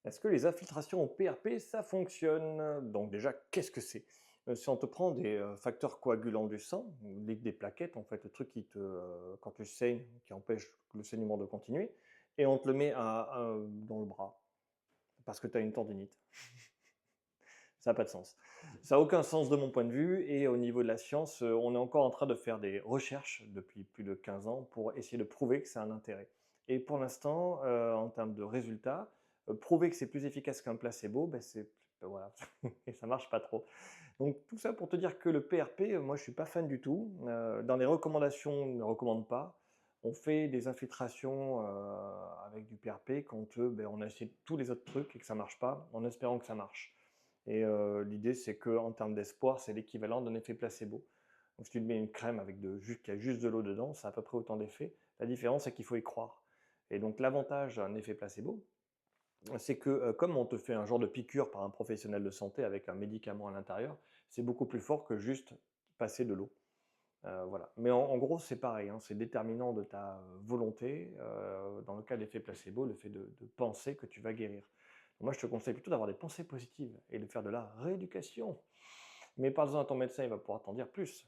Est-ce que les infiltrations au PRP, ça fonctionne? Donc déjà, qu'est-ce que c'est? Si on te prend des, facteurs coagulants du sang, ou des plaquettes en fait, le truc qui te, quand tu saignes, qui empêche le saignement de continuer et on te le met dans le bras, parce que tu as une tendinite. Ça a pas de sens. Ça a aucun sens de mon point de vue et au niveau de la science, on est encore en train de faire des recherches depuis plus de 15 ans pour essayer de prouver que ça a un intérêt et pour l'instant, en termes de résultats, prouver que c'est plus efficace qu'un placebo, voilà et ça marche pas trop. Donc tout ça pour te dire que le PRP, moi je suis pas fan du tout. Dans les recommandations, on ne recommande pas. On fait des infiltrations, avec du PRP quand, on a essayé tous les autres trucs et que ça marche pas, en espérant que ça marche. Et l'idée, c'est qu'en termes d'espoir, c'est l'équivalent d'un effet placebo. Donc si tu te mets une crème avec qui a juste de l'eau dedans, ça a à peu près autant d'effets. La différence, c'est qu'il faut y croire. Et donc l'avantage d'un effet placebo, c'est que comme on te fait un genre de piqûre par un professionnel de santé avec un médicament à l'intérieur, c'est beaucoup plus fort que juste passer de l'eau. Voilà. Mais en gros, c'est pareil, hein, c'est déterminant de ta volonté. Dans le cas d'effet placebo, le fait de penser que tu vas guérir. Moi, je te conseille plutôt d'avoir des pensées positives et de faire de la rééducation. Mais parle-en à ton médecin, il va pouvoir t'en dire plus.